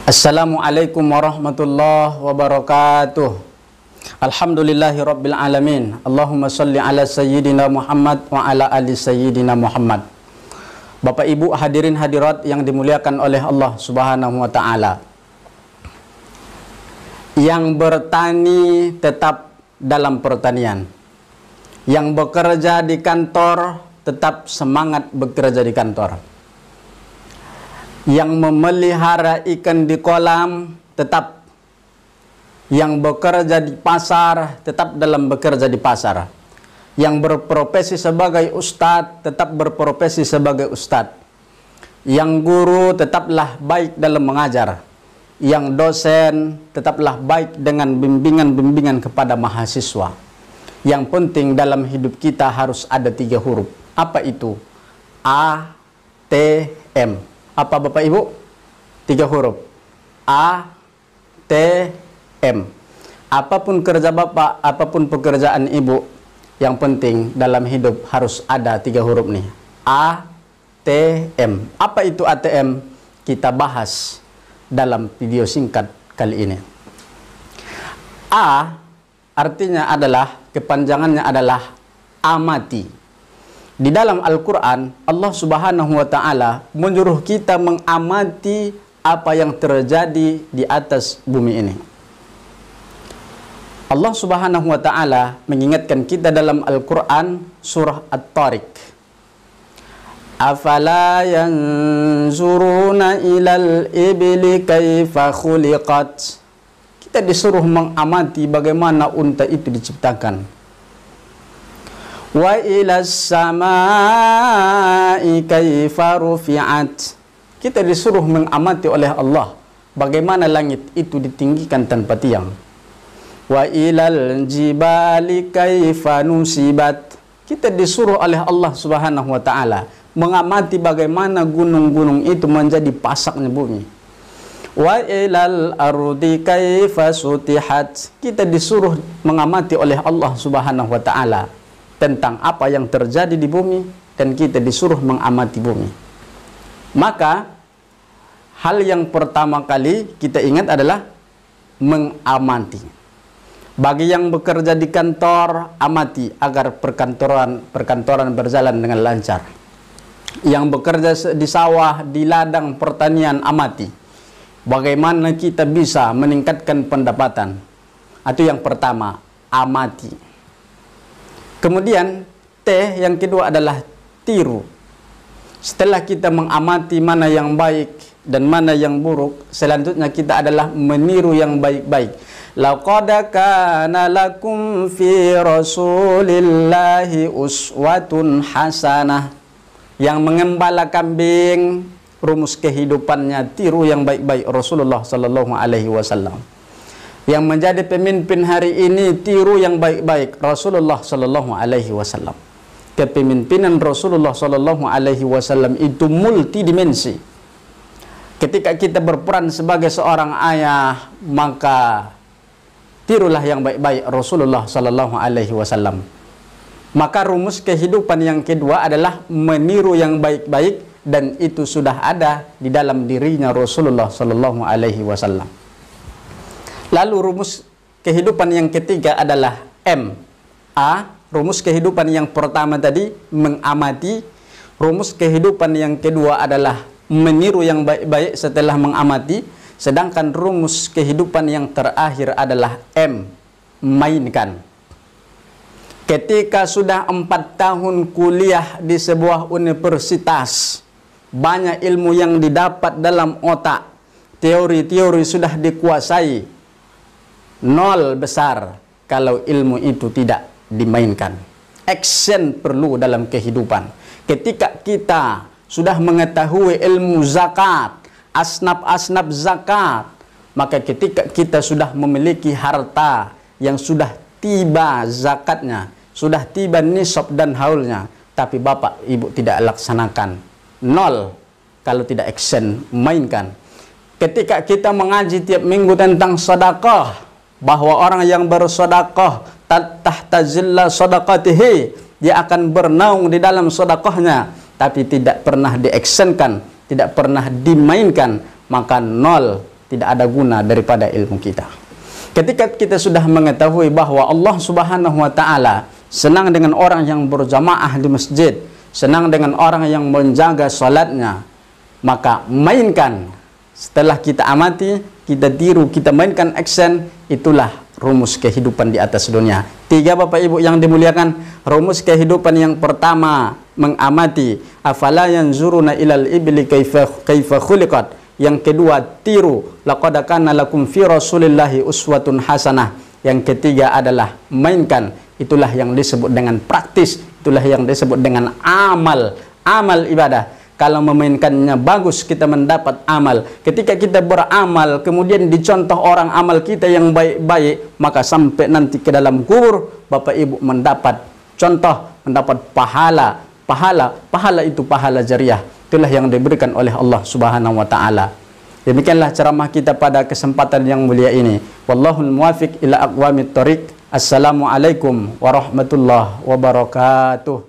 Assalamualaikum warahmatullahi wabarakatuh. Alhamdulillahi rabbil alamin. Allahumma salli ala sayyidina Muhammad wa ala ali sayyidina Muhammad. Bapak Ibu hadirin hadirat yang dimuliakan oleh Allah Subhanahu wa taala. Yang bertani tetap dalam pertanian. Yang bekerja di kantor tetap semangat bekerja di kantor. Yang memelihara ikan di kolam tetap, yang bekerja di pasar tetap dalam bekerja di pasar, yang berprofesi sebagai ustadz tetap berprofesi sebagai ustadz, yang guru tetaplah baik dalam mengajar, yang dosen tetaplah baik dengan bimbingan-bimbingan kepada mahasiswa. Yang penting dalam hidup kita harus ada 3 huruf. Apa itu? A, T, M. Apa Bapak Ibu? 3 huruf. A, T, M. Apapun kerja Bapak, apapun pekerjaan Ibu, yang penting dalam hidup harus ada 3 huruf nih. A, T, M. Apa itu ATM? Kita bahas dalam video singkat kali ini. A artinya adalah, kepanjangannya adalah amati. Di dalam Al-Quran, Allah Subhanahu wa ta'ala menyuruh kita mengamati apa yang terjadi di atas bumi ini. Allah Subhanahu wa ta'ala mengingatkan kita dalam Al-Quran surah At-Tariq. Afala yanzuruna ilal ibli kaifa khuliqat. Kita disuruh mengamati bagaimana unta itu diciptakan. Wa ilas samai kaifa rufi'at. Kita disuruh mengamati oleh Allah bagaimana langit itu ditinggikan tanpa tiang. Wa ilal jibali kaifa nusibat. Kita disuruh oleh Allah Subhanahu wa taala mengamati bagaimana gunung-gunung itu menjadi pasaknya bumi. Wa ilal ardi kaifa sutihat. Kita disuruh mengamati oleh Allah Subhanahu wa taala tentang apa yang terjadi di bumi, dan kita disuruh mengamati bumi. Maka hal yang pertama kali kita ingat adalah mengamati. Bagi yang bekerja di kantor, amati agar perkantoran berjalan dengan lancar. Yang bekerja di sawah, di ladang pertanian, amati bagaimana kita bisa meningkatkan pendapatan. Itu yang pertama, amati. Kemudian T yang kedua adalah tiru. Setelah kita mengamati mana yang baik dan mana yang buruk, selanjutnya kita adalah meniru yang baik-baik. Laqad kana lakum fi rasulillahi uswatun hasanah. Yang mengembala kambing, rumus kehidupannya tiru yang baik-baik Rasulullah sallallahu alaihi wasallam. Yang menjadi pemimpin hari ini tiru yang baik-baik Rasulullah sallallahu alaihi wasallam. Kepemimpinan Rasulullah sallallahu alaihi wasallam itu multidimensi. Ketika kita berperan sebagai seorang ayah, maka tirulah yang baik-baik Rasulullah sallallahu alaihi wasallam. Maka rumus kehidupan yang kedua adalah meniru yang baik-baik, dan itu sudah ada di dalam dirinya Rasulullah sallallahu alaihi wasallam. Lalu rumus kehidupan yang ketiga adalah M. A, rumus kehidupan yang pertama tadi mengamati. Rumus kehidupan yang kedua adalah meniru yang baik-baik setelah mengamati. Sedangkan rumus kehidupan yang terakhir adalah M, mainkan. Ketika sudah 4 tahun kuliah di sebuah universitas, banyak ilmu yang didapat dalam otak, teori-teori sudah dikuasai, nol besar kalau ilmu itu tidak dimainkan. Action perlu dalam kehidupan. Ketika kita sudah mengetahui ilmu zakat, asnaf-asnaf zakat, maka ketika kita sudah memiliki harta yang sudah tiba zakatnya, sudah tiba nisab dan haulnya, tapi Bapak Ibu tidak laksanakan, nol kalau tidak action, mainkan. Ketika kita mengaji tiap minggu tentang sedekah, bahwa orang yang bersedekah tahta zilla sadaqatihi, dia akan bernaung di dalam sedekahnya, tapi tidak pernah diactionkan, tidak pernah dimainkan, maka nol tidak ada guna daripada ilmu kita. Ketika kita sudah mengetahui bahwa Allah Subhanahu wa taala senang dengan orang yang berjamaah di masjid, senang dengan orang yang menjaga salatnya, maka mainkan. Setelah kita amati, kita tiru, kita mainkan action, itulah rumus kehidupan di atas dunia. 3 Bapak Ibu yang dimuliakan, rumus kehidupan yang pertama mengamati, afala yanzuruna ilal ibli kaifa khuliqat. Yang kedua, tiru, laqad kana lakum fi rasulillahi uswatun hasanah. Yang ketiga adalah mainkan, itulah yang disebut dengan praktis, itulah yang disebut dengan amal ibadah. Kalau memainkannya bagus, kita mendapat amal. Ketika kita beramal, kemudian dicontoh orang amal kita yang baik-baik, maka sampai nanti ke dalam kubur, Bapak Ibu mendapat contoh, mendapat pahala. Pahala itu pahala jariah. Itulah yang diberikan oleh Allah Subhanahu wa taala. Demikianlah ceramah kita pada kesempatan yang mulia ini. Wallahul muwafiq ila aqwamit thoriq. Assalamualaikum warahmatullahi wabarakatuh.